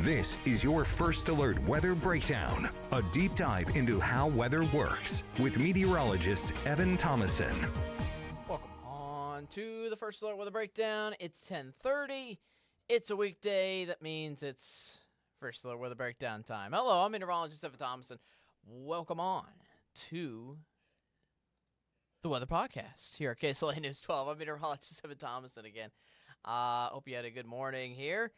This is your First Alert Weather Breakdown, a deep dive into how weather works with meteorologist Evan Thomason. Welcome on to the First Alert Weather Breakdown. It's 10:30. It's a weekday. That means it's First Alert Weather Breakdown time. Hello, I'm meteorologist Evan Thomason. Welcome on to the Weather Podcast here at KSLA News 12. I'm meteorologist Evan Thomason again. Hope you had a good morning here.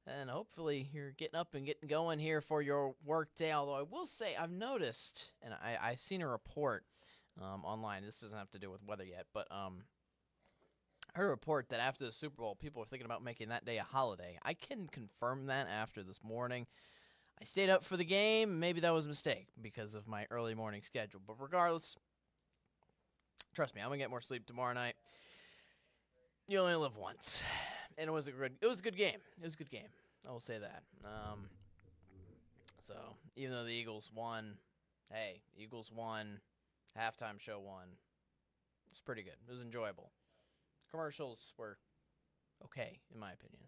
And hopefully you're getting up and getting going here for your work day. Although I will say I've noticed, and I've seen a report online. This doesn't have to do with weather yet, but I heard a report that after the Super Bowl, people are thinking about making that day a holiday. I can confirm that after this morning. I stayed up for the game. Maybe that was a mistake because of my early morning schedule. But regardless, trust me, I'm going to get more sleep tomorrow night. You only live once. And it was a good game. It was a good game. I will say that. So even though the Eagles won, hey, Eagles won, halftime show won. It's pretty good. It was enjoyable. Commercials were okay, in my opinion.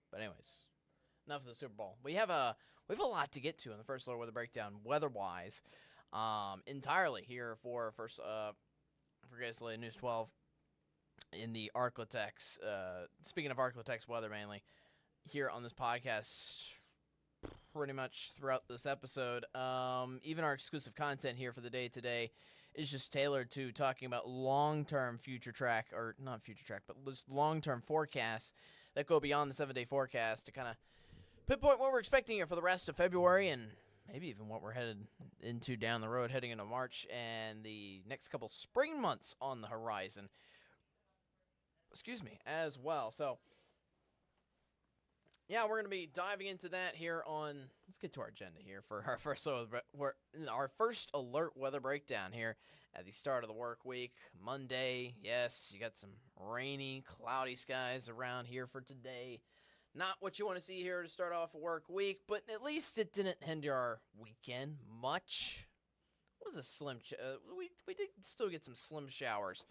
But anyways, enough of the Super Bowl. We have a lot to get to in the First Alert Weather Breakdown, weather-wise, entirely here for KSLA News 12. In the ArkLaTex, speaking of ArkLaTex weather mainly, here on this podcast, pretty much throughout this episode, even our exclusive content here for the day today is just tailored to talking about long-term but just long-term forecasts that go beyond the 7-day forecast to kind of pinpoint what we're expecting here for the rest of February and maybe even what we're headed into down the road, heading into March and the next couple spring months on the horizon. As well. So, yeah, we're going to be diving into that here on, let's get to our agenda here for our first alert weather breakdown here at the start of the work week. Monday, yes, you got some rainy, cloudy skies around here for today. Not what you want to see here to start off a work week, but at least it didn't hinder our weekend much. It was a slim, we did still get some slim showers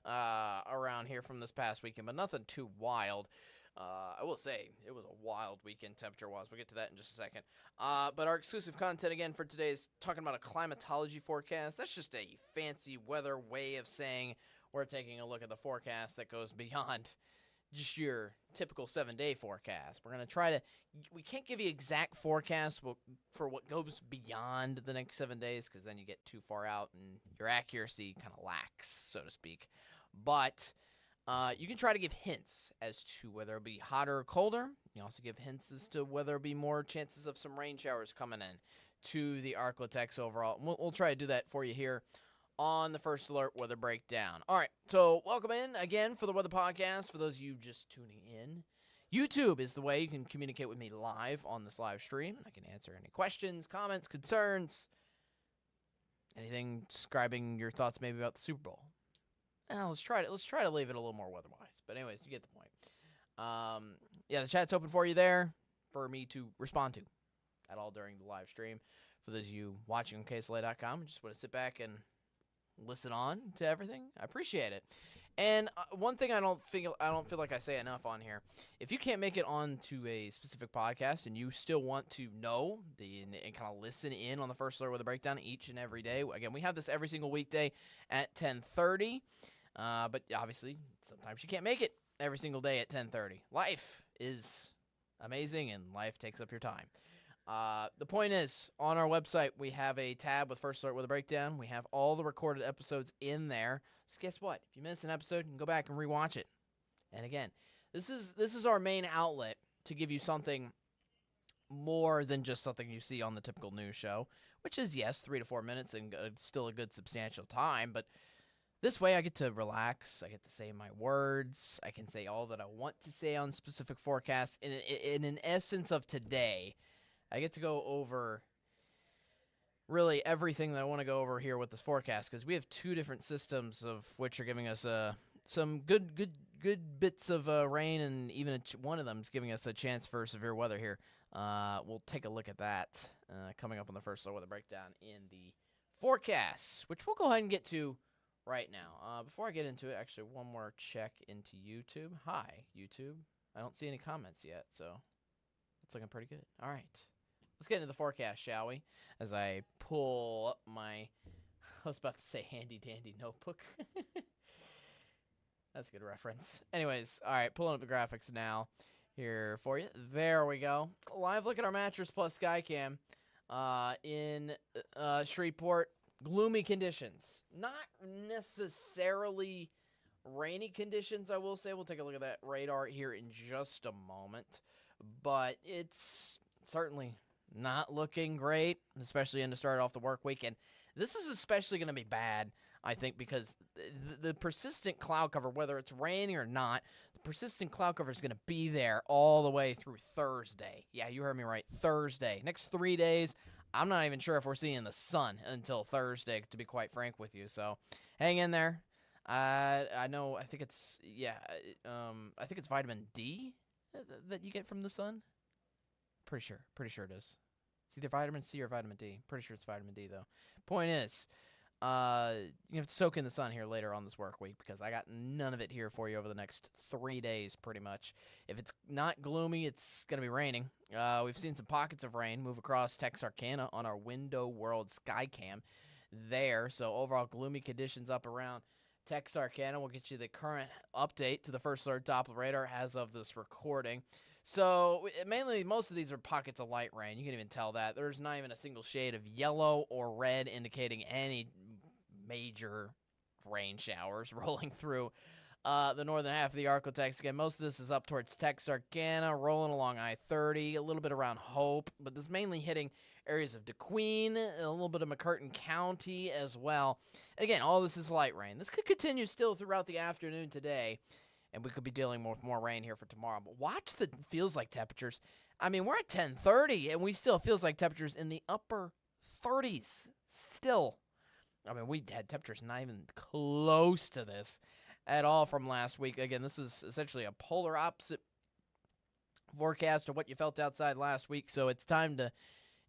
around here from this past weekend, but nothing too wild. I will say it was a wild weekend temperature-wise. We'll get to that in just a second. But our exclusive content again for today is talking about a climatology forecast. That's just a fancy weather way of saying we're taking a look at the forecast that goes beyond just your typical 7-day forecast. We're going to try to, we can't give you exact forecasts for what goes beyond the next 7 days because then you get too far out and your accuracy kind of lacks, so to speak. But you can try to give hints as to whether it'll be hotter or colder. You can also give hints as to whether there'll be more chances of some rain showers coming in to the ArkLaTex overall. We'll try to do that for you here on the First Alert Weather Breakdown. All right, so welcome in again for the Weather Podcast. For those of you just tuning in, YouTube is the way you can communicate with me live on this live stream. I can answer any questions, comments, concerns, anything describing your thoughts maybe about the Super Bowl. Let's try to leave it a little more weather-wise. But anyways, you get the point. Yeah, the chat's open for you there for me to respond to at all during the live stream. For those of you watching on KSLA.com, just want to sit back and listen on to everything. I appreciate it. And one thing I don't feel like I say enough on here, if you can't make it on to a specific podcast and you still want to know and kind of listen in on the First Alert Weather Breakdown each and every day, again, we have this every single weekday at 10:30. But obviously, sometimes you can't make it every single day at 10:30. Life is amazing, and life takes up your time. The point is, on our website, we have a tab with First Alert Weather Breakdown. We have all the recorded episodes in there. So guess what? If you miss an episode, you can go back and rewatch it. And again, this is our main outlet to give you something more than just something you see on the typical news show, which is, yes, 3 to 4 minutes and still a good substantial time, but this way I get to relax, I get to say my words, I can say all that I want to say on specific forecasts. In an essence of today, I get to go over really everything that I want to go over here with this forecast because we have two different systems of which are giving us some good bits of rain, and even one of them is giving us a chance for severe weather here. We'll take a look at that coming up on the First Alert Weather Breakdown in the forecast, which we'll go ahead and get to right now. Before I get into it, actually, one more check into YouTube. Hi, YouTube. I don't see any comments yet, so That's looking pretty good. All right. Let's get into the forecast, shall we? As I pull up my, I was about to say handy-dandy notebook. That's a good reference. Anyways, all right, pulling up the graphics now here for you. There we go. Live look at our Mattress Plus Skycam in Shreveport. Gloomy conditions. Not necessarily rainy conditions, I will say. We'll take a look at that radar here in just a moment. But it's certainly not looking great, especially in to start off the work week. And this is especially going to be bad, I think, because the persistent cloud cover, whether it's raining or not, the persistent cloud cover is going to be there all the way through Thursday. Yeah, you heard me right. Thursday. Next 3 days, I'm not even sure if we're seeing the sun until Thursday, to be quite frank with you. So hang in there. I know, I think it's vitamin D that you get from the sun. Pretty sure it is. It's either vitamin C or vitamin D. Pretty sure it's vitamin D, though. Point is, you have to soak in the sun here later on this work week because I got none of it here for you over the next 3 days, pretty much. If it's not gloomy, it's going to be raining. We've seen some pockets of rain move across Texarkana on our Window World Skycam there. So overall gloomy conditions up around Texarkana. We'll get you the current update to the First Alert Doppler radar as of this recording. So mainly, most of these are pockets of light rain. You can even tell that. There's not even a single shade of yellow or red indicating any major rain showers rolling through the northern half of the ArkLaTex. Again, most of this is up towards Texarkana, rolling along I-30, a little bit around Hope, but this is mainly hitting areas of DeQueen, a little bit of McCurtain County as well. Again, all this is light rain. This could continue still throughout the afternoon today, and we could be dealing with more rain here for tomorrow. But watch the feels like temperatures. I mean, we're at 10:30, and we still feels like temperatures in the upper 30s still. I mean, we had temperatures not even close to this at all from last week. Again, this is essentially a polar opposite forecast of what you felt outside last week. So it's time to,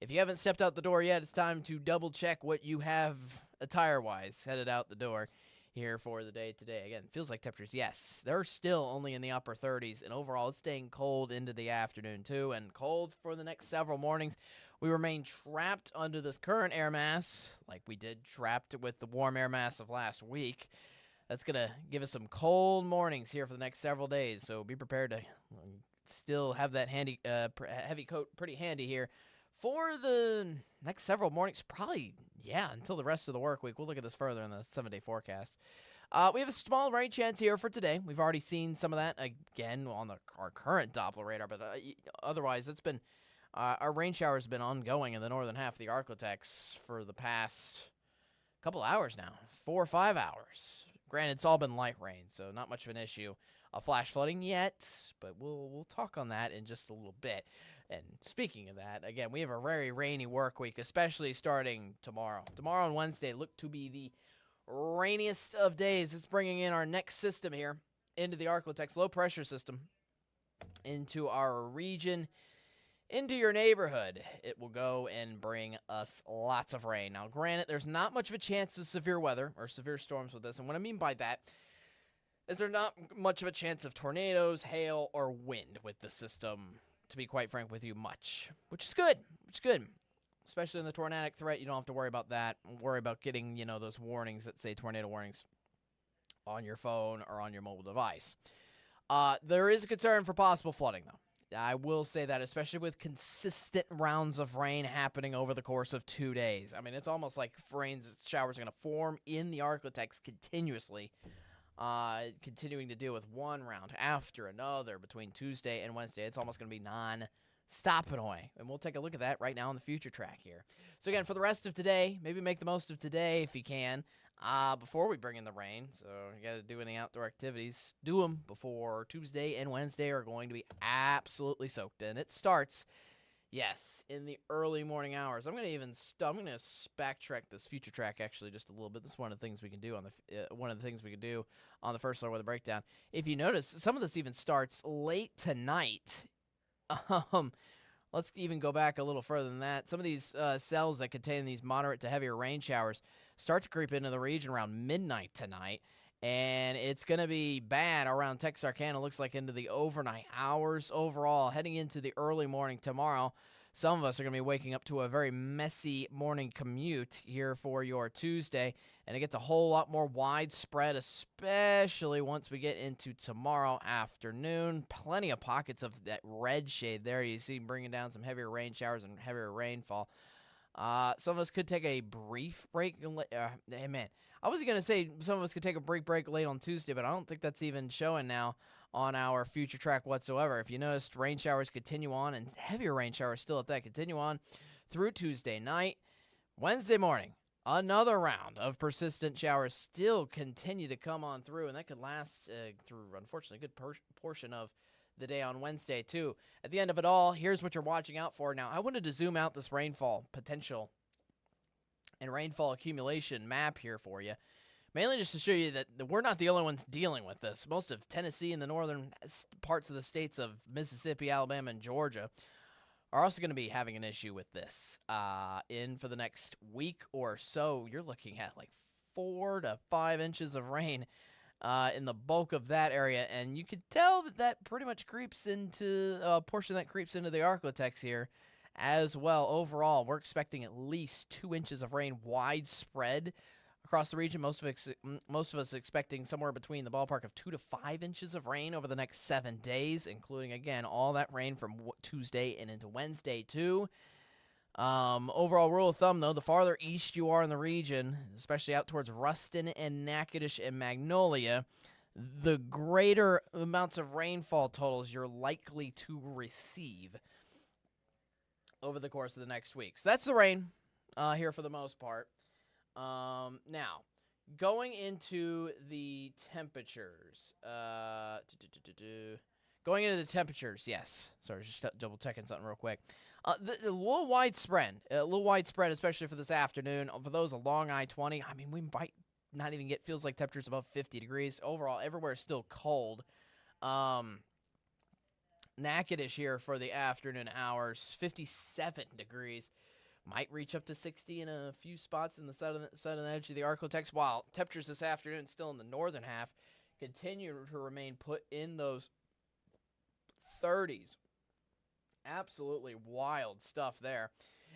if you haven't stepped out the door yet, it's time to double check what you have attire-wise headed out the door here for the day today. Again, feels like temperatures, yes, they're still only in the upper 30s, and overall it's staying cold into the afternoon too, and cold for the next several mornings. We remain trapped under this current air mass, like we did trapped with the warm air mass of last week. That's going to give us some cold mornings here for the next several days, so be prepared to still have that handy, heavy coat pretty handy here for the next several mornings, probably, yeah, until the rest of the work week. We'll look at this further in the 7-day forecast. We have a small rain chance here for today. We've already seen some of that, again, on our current Doppler radar, but otherwise, it's been, our rain shower has been ongoing in the northern half of the ArkLaTex for the past couple hours now, 4 or 5 hours. Granted, it's all been light rain, so not much of an issue of flash flooding yet, but we'll talk on that in just a little bit. And speaking of that, again, we have a very rainy work week, especially starting tomorrow. Tomorrow and Wednesday look to be the rainiest of days. It's bringing in our next system here into the ArkLaTex low pressure system into our region, into your neighborhood. It will go and bring us lots of rain. Now, granted, there's not much of a chance of severe weather or severe storms with this. And what I mean by that is there's not much of a chance of tornadoes, hail, or wind with the system, to be quite frank with you, much, which is good, especially in the tornadic threat. You don't have to worry about that, worry about getting, those warnings that say tornado warnings on your phone or on your mobile device. There is a concern for possible flooding, though. I will say that, especially with consistent rounds of rain happening over the course of 2 days. I mean, it's almost like showers are going to form in the ArkLaTex continuously, continuing to deal with one round after another between Tuesday and Wednesday. It's almost going to be non-stop annoying. And we'll take a look at that right now on the future track here. So again, for the rest of today, maybe make the most of today if you can, before we bring in the rain. So you got to do any outdoor activities, do them before Tuesday and Wednesday are going to be absolutely soaked. And it starts, yes, in the early morning hours. I'm going to backtrack this future track actually just a little bit. This is one of the things we can do on the First Alert Weather Breakdown. If you notice, some of this even starts late tonight. Let's even go back a little further than that. Some of these cells that contain these moderate to heavier rain showers start to creep into the region around midnight tonight. And it's going to be bad around Texarkana, looks like into the overnight hours overall. Heading into the early morning tomorrow, some of us are going to be waking up to a very messy morning commute here for your Tuesday. And it gets a whole lot more widespread, especially once we get into tomorrow afternoon. Plenty of pockets of that red shade there. You see bringing down some heavier rain showers and heavier rainfall. Some of us could take a brief break. Hey, man, I was going to say some of us could take a break late on Tuesday, but I don't think that's even showing now on our future track whatsoever. If you noticed, rain showers continue on, and heavier rain showers still at that continue on through Tuesday night. Wednesday morning, another round of persistent showers still continue to come on through, and that could last through, unfortunately, a good portion of the day on Wednesday, too. At the end of it all, here's what you're watching out for. Now, I wanted to zoom out this rainfall potential and rainfall accumulation map here for you, mainly just to show you that we're not the only ones dealing with this. Most of Tennessee and the northern parts of the states of Mississippi, Alabama, and Georgia are also going to be having an issue with this. For the next week or so, you're looking at like 4 to 5 inches of rain in the bulk of that area, and you could tell that pretty much creeps into a portion that creeps into the ArkLaTex here as well. Overall, we're expecting at least 2 inches of rain widespread across the region. Most of us expecting somewhere between the ballpark of 2 to 5 inches of rain over the next 7 days, including, again, all that rain from Tuesday and into Wednesday, too. Overall rule of thumb, though, the farther east you are in the region, especially out towards Ruston and Natchitoches and Magnolia, the greater amounts of rainfall totals you're likely to receive over the course of the next week. So that's the rain here for the most part. Now, going into the temperatures. Going into the temperatures, yes. Sorry, just double checking something real quick. A little widespread, especially for this afternoon. For those along I-20, I mean, we might not even get, feels like temperatures above 50 degrees. Overall, everywhere is still cold. Natchitoches here for the afternoon hours, 57 degrees. Might reach up to 60 in a few spots in the southern edge of the ArkLaTex, while temperatures this afternoon still in the northern half continue to remain put in those 30s. Absolutely wild stuff there.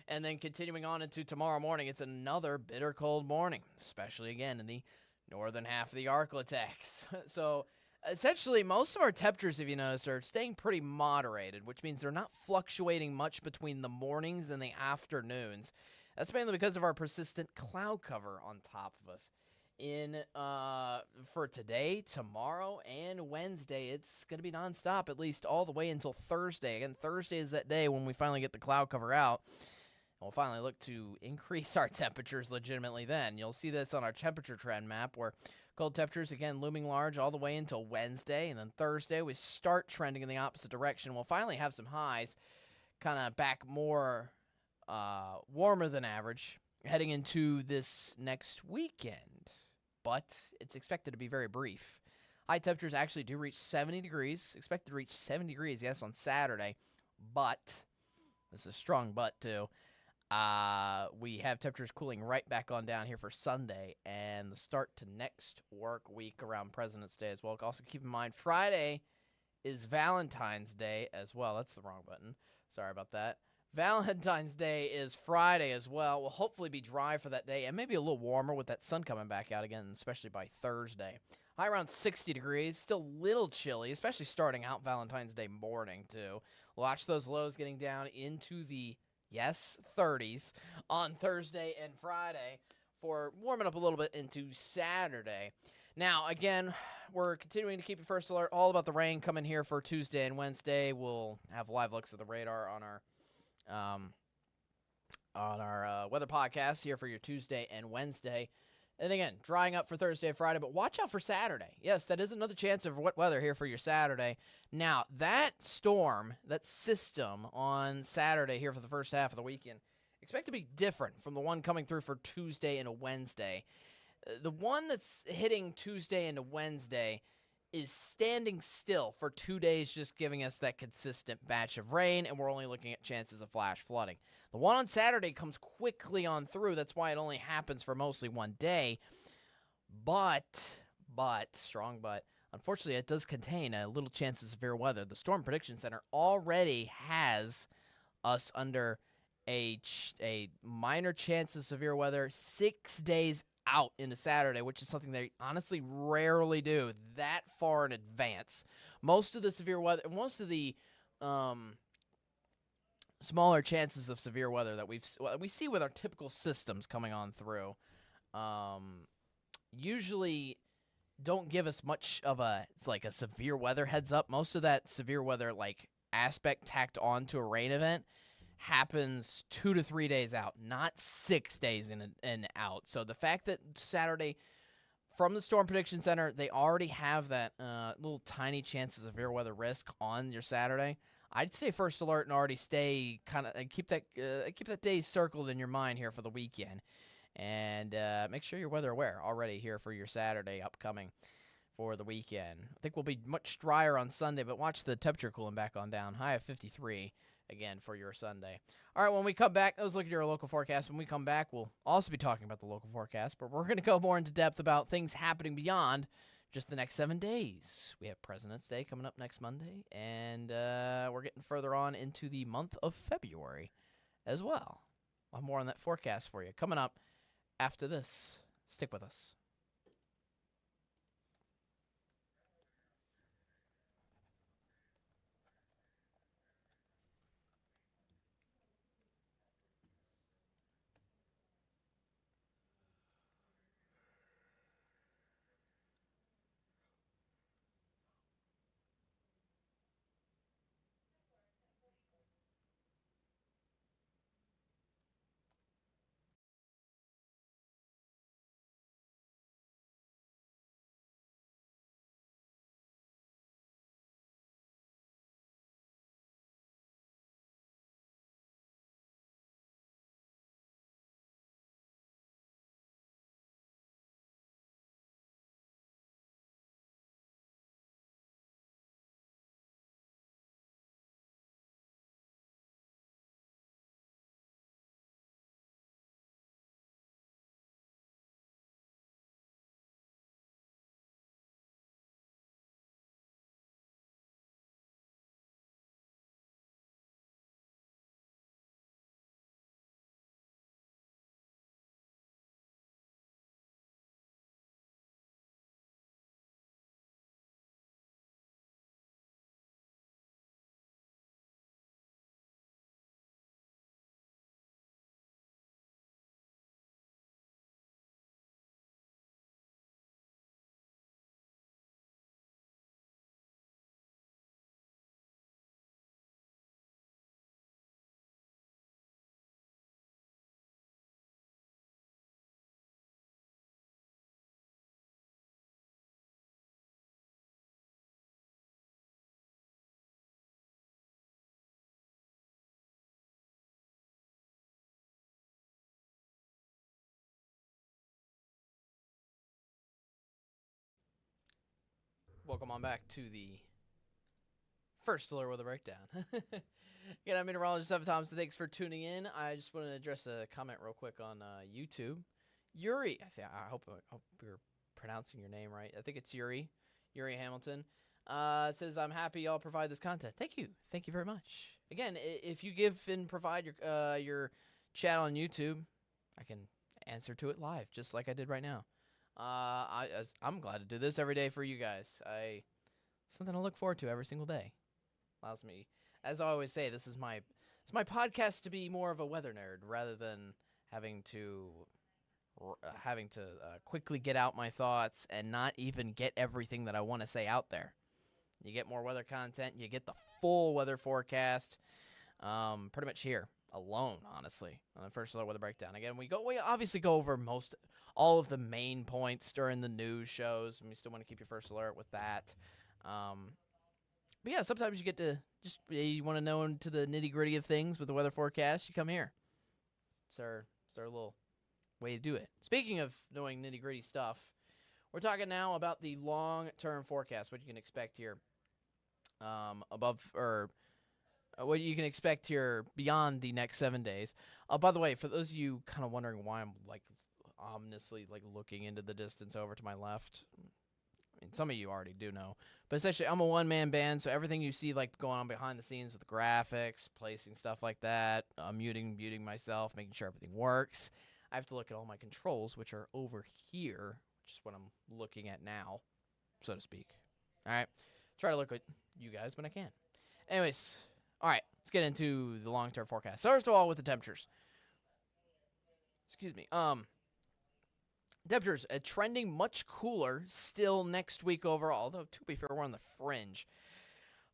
And then continuing on into tomorrow morning, it's another bitter cold morning, especially again in the northern half of the ArkLaTex. So essentially, most of our temperatures, if you notice, are staying pretty moderated, which means they're not fluctuating much between the mornings and the afternoons. That's mainly because of our persistent cloud cover on top of us. For today, tomorrow, and Wednesday, it's going to be nonstop, at least all the way until Thursday. Again, Thursday is that day when we finally get the cloud cover out. We'll finally look to increase our temperatures legitimately then. You'll see this on our temperature trend map where cold temperatures, again, looming large all the way until Wednesday. And then Thursday, we start trending in the opposite direction. We'll finally have some highs kind of back more warmer than average heading into this next weekend. But it's expected to be very brief. High temperatures actually do reach 70 degrees. Expected to reach 70 degrees, yes, on Saturday. But, this is a strong but, too. We have temperatures cooling right back on down here for Sunday and the start to next work week around President's Day as well. Also, keep in mind, Friday is Valentine's Day as well. That's the wrong button. Sorry about that. Valentine's Day is Friday as well. We'll hopefully be dry for that day and maybe a little warmer with that sun coming back out again, especially by Thursday. High around 60 degrees, still a little chilly, especially starting out Valentine's Day morning, too. Watch those lows getting down into the, 30s on Thursday and Friday for warming up a little bit into Saturday. Now, again, we're continuing to keep you first alert all about the rain coming here for Tuesday and Wednesday. We'll have live looks at the radar on our weather podcast here for your Tuesday and Wednesday. And again, drying up for Thursday and Friday, but watch out for Saturday. Yes, that is another chance of wet weather here for your Saturday. Now, that storm, that system on Saturday here for the first half of the weekend, expect to be different from the one coming through for Tuesday and Wednesday. The one that's hitting Tuesday and Wednesday is standing still for 2 days, just giving us that consistent batch of rain, and we're only looking at chances of flash flooding. The one on Saturday comes quickly on through. That's why it only happens for mostly 1 day. But strong but, unfortunately, it does contain a little chance of severe weather. The Storm Prediction Center already has us under a minor chance of severe weather 6 days out into Saturday, which is something they honestly rarely do that far in advance. Most of the severe weather, most of the smaller chances of severe weather that we see with our typical systems coming on through, usually don't give us much of a severe weather heads up. Most of that severe weather aspect tacked on to a rain event happens 2 to 3 days out, not 6 days in and out. So the fact that Saturday, from the Storm Prediction Center, they already have that little tiny chance of severe weather risk on your Saturday, I'd stay first alert and already stay keep that day circled in your mind here for the weekend, and make sure you're weather aware already here for your Saturday upcoming for the weekend. I think we'll be much drier on Sunday, but watch the temperature cooling back on down. High of 53 again for your Sunday. All right, when we come back, let's look at your local forecast. When we come back, we'll also be talking about the local forecast, but we're going to go more into depth about things happening beyond just the next 7 days. We have President's Day coming up next Monday, and we're getting further on into the month of February as well. I'll have more on that forecast for you coming up after this. Stick with us. Welcome on back to the first alert weather breakdown. Again, I'm meteorologist Evan Thompson. Thanks for tuning in. I just want to address a comment real quick on YouTube. Yuri, I hope you're pronouncing your name right. I think it's Yuri Hamilton. Says, I'm happy y'all provide this content. Thank you very much. Again, if you give and provide your chat on YouTube, I can answer to it live, just like I did right now. I'm glad to do this every day for you guys. Something to look forward to every single day. Allows me, as I always say, it's my podcast to be more of a weather nerd rather than having to quickly get out my thoughts and not even get everything that I want to say out there. You get more weather content. You get the full weather forecast. Pretty much here alone, honestly, on the first alert weather breakdown. Again, we obviously go over all of the main points during the news shows, and we still want to keep your first alert with that. But yeah, sometimes you get to you want to know into the nitty gritty of things with the weather forecast. You come here. It's our little way to do it. Speaking of knowing nitty gritty stuff, we're talking now about the long term forecast. What you can expect here, what you can expect here beyond the next 7 days. By the way, for those of you kind of wondering why I'm ominously looking into the distance over to my left, I mean, some of you already do know. But essentially, I'm a one-man band, so everything you see like going on behind the scenes with graphics, placing stuff like that, muting myself, making sure everything works. I have to look at all my controls, which are over here, which is what I'm looking at now, so to speak. All right, try to look at you guys when I can. Anyways, all right, let's get into the long-term forecast. So first of all, with the temperatures. Excuse me. Temperatures trending much cooler still next week overall. Although, to be fair, we're on the fringe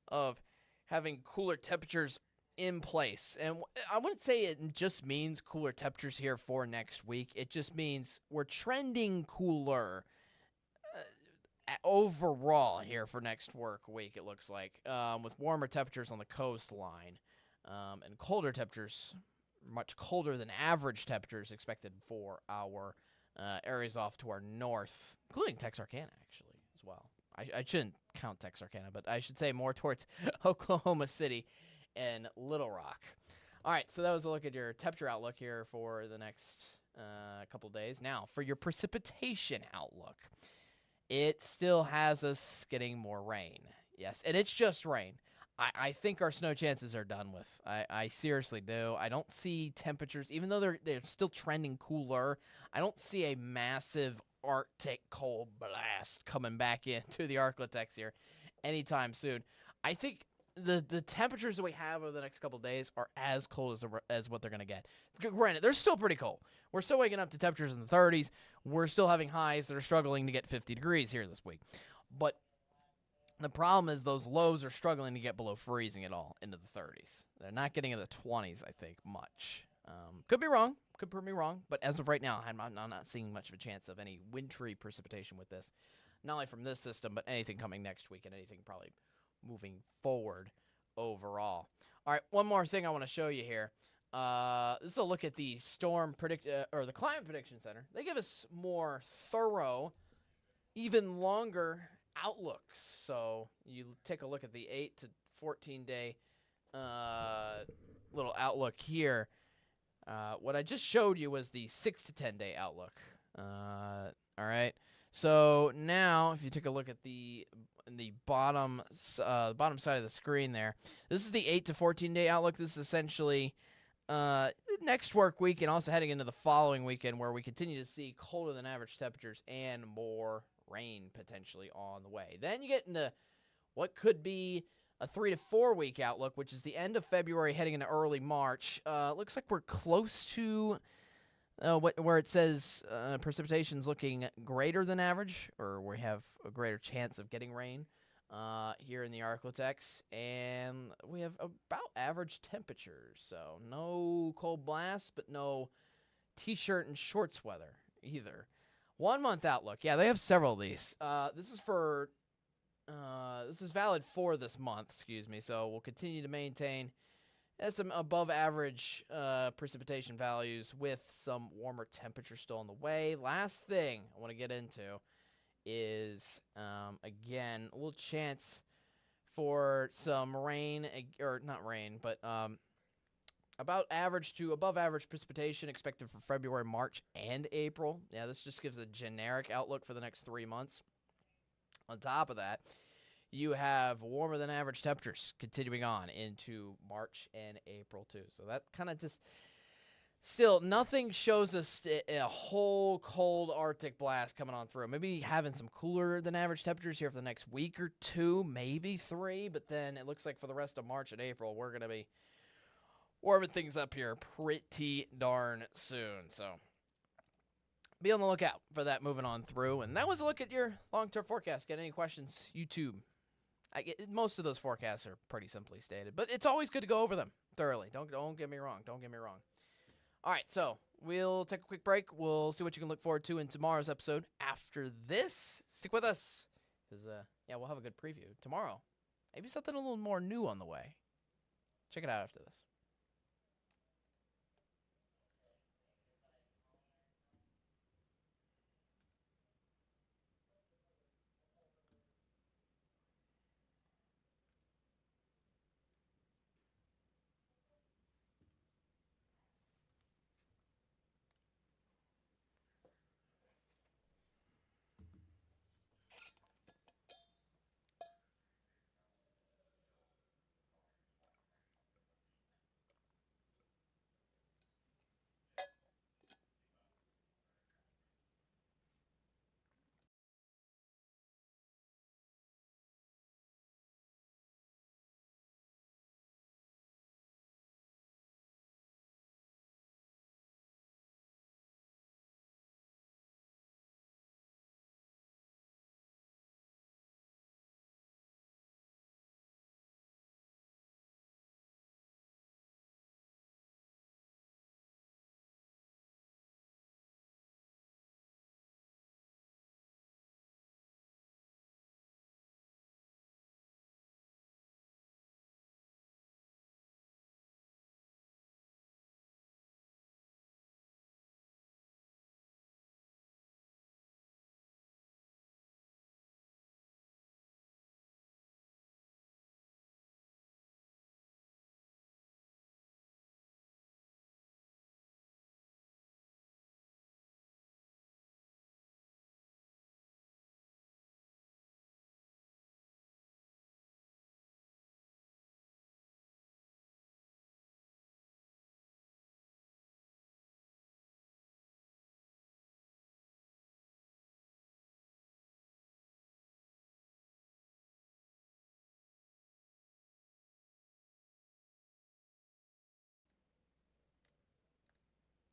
of having cooler temperatures in place. And I wouldn't say it just means cooler temperatures here for next week. It just means we're trending cooler overall here for next work week, it looks like, with warmer temperatures on the coastline and colder temperatures, much colder than average temperatures expected for our areas off to our north, including Texarkana, actually, as well. I shouldn't count Texarkana, but I should say more towards Oklahoma City and Little Rock. All right, so that was a look at your temperature outlook here for the next couple days. Now, for your precipitation outlook, it still has us getting more rain. Yes, and it's just rain. I think our snow chances are done with. I seriously do. I don't see temperatures, even though they're still trending cooler, I don't see a massive Arctic cold blast coming back into the ArkLaTex here anytime soon. I think the temperatures that we have over the next couple days are as cold as what they're going to get. Granted, they're still pretty cold. We're still waking up to temperatures in the 30s. We're still having highs that are struggling to get 50 degrees here this week. But the problem is those lows are struggling to get below freezing at all into the 30s. They're not getting in the 20s, I think, much. Could be wrong. Could prove me wrong. But as of right now, I'm not seeing much of a chance of any wintry precipitation with this. Not only from this system, but anything coming next week and anything probably moving forward overall. All right, one more thing I want to show you here. This is a look at the the Climate Prediction Center. They give us more thorough, even longer outlooks. So you take a look at the 8 to 14 day little outlook here. What I just showed you was the 6 to 10 day outlook. All right. So now, if you take a look at the bottom side of the screen there, this is the 8 to 14 day outlook. This is essentially next work week and also heading into the following weekend, where we continue to see colder than average temperatures and more rain potentially on the way. Then you get into what could be a 3 to 4 week outlook, which is the end of February heading into early March. Looks like we're close to where it says precipitation's looking greater than average, or we have a greater chance of getting rain here in the ArkLaTex, and we have about average temperatures. So no cold blasts, but no t-shirt and shorts weather either. 1 month outlook. Yeah, they have several of these. This is valid for this month, excuse me. So we'll continue to maintain some above average precipitation values with some warmer temperatures still on the way. Last thing I want to get into is, again, a little chance for some rain, or not rain, but about average to above average precipitation expected for February, March, and April. Yeah, this just gives a generic outlook for the next 3 months. On top of that, you have warmer than average temperatures continuing on into March and April too. So that kind of just still nothing shows us a whole cold Arctic blast coming on through. Maybe having some cooler than average temperatures here for the next week or two, maybe 3. But then it looks like for the rest of March and April, we're going to be warming things up here pretty darn soon. So be on the lookout for that moving on through. And that was a look at your long-term forecast. Get any questions? YouTube. Most of those forecasts are pretty simply stated, but it's always good to go over them thoroughly. Don't get me wrong. Don't get me wrong. All right, so we'll take a quick break. We'll see what you can look forward to in tomorrow's episode. After this, stick with us, because we'll have a good preview tomorrow. Maybe something a little more new on the way. Check it out after this.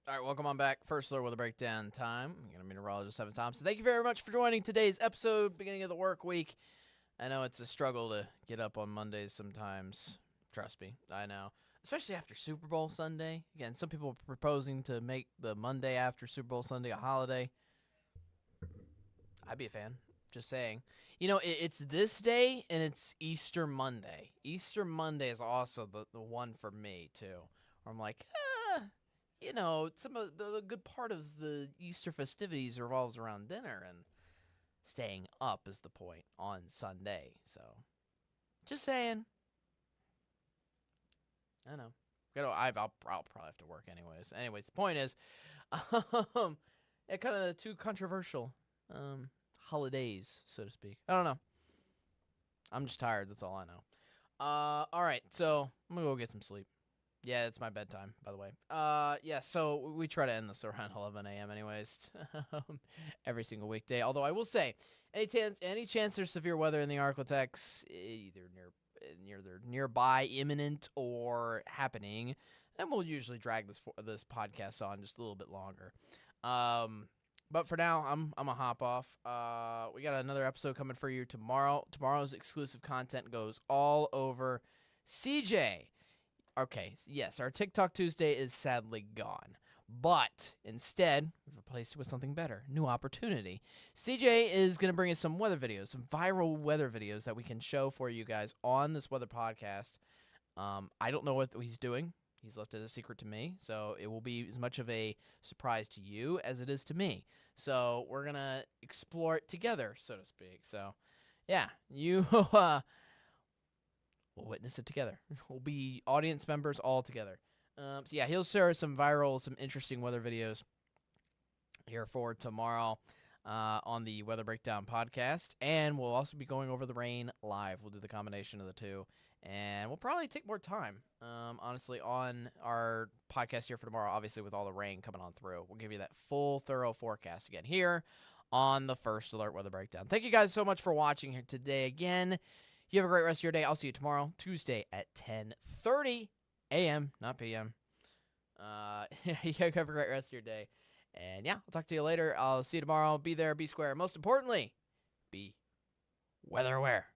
All right, welcome on back. First alert with a breakdown time. I'm going to meteorologist Evan Thompson. Thank you very much for joining today's episode, beginning of the work week. I know it's a struggle to get up on Mondays sometimes. Trust me, I know. Especially after Super Bowl Sunday. Again, some people are proposing to make the Monday after Super Bowl Sunday a holiday. I'd be a fan. Just saying. You know, it's this day and it's Easter Monday. Easter Monday is also the one for me, too. Where I'm like, you know, some of the good part of the Easter festivities revolves around dinner, and staying up is the point on Sunday. So, just saying. I know. I'll probably have to work anyways. Anyways, the point is, it kind of two controversial holidays, so to speak. I don't know. I'm just tired. That's all I know. All right. So I'm gonna go get some sleep. Yeah, it's my bedtime, by the way. Yeah, so we try to end this around 11 a.m. anyways, every single weekday. Although I will say, any chance there's severe weather in the ArkLaTex, either nearby, imminent, or happening, then we'll usually drag this podcast on just a little bit longer. But for now, I'm gonna hop off. We got another episode coming for you tomorrow. Tomorrow's exclusive content goes all over CJ. Okay, yes, our TikTok Tuesday is sadly gone. But instead, we've replaced it with something better. New opportunity. CJ is going to bring us some weather videos, some viral weather videos that we can show for you guys on this weather podcast. I don't know what he's doing. He's left it a secret to me. So it will be as much of a surprise to you as it is to me. So we're going to explore it together, so to speak. So, yeah, you... We'll witness it together. We'll be audience members all together. So yeah, he'll share some interesting weather videos here for tomorrow on the Weather Breakdown podcast. And we'll also be going over the rain live. We'll do the combination of the two. And we'll probably take more time, honestly, on our podcast here for tomorrow, obviously with all the rain coming on through. We'll give you that full, thorough forecast again here on the First Alert Weather Breakdown. Thank you guys so much for watching here today again. You have a great rest of your day. I'll see you tomorrow, Tuesday at 10:30 a.m., not p.m. You have a great rest of your day. And, yeah, I'll talk to you later. I'll see you tomorrow. Be there, be square. Most importantly, be weather aware,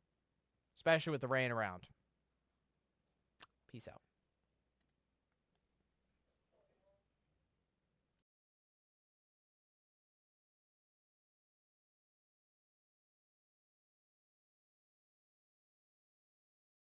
especially with the rain around. Peace out.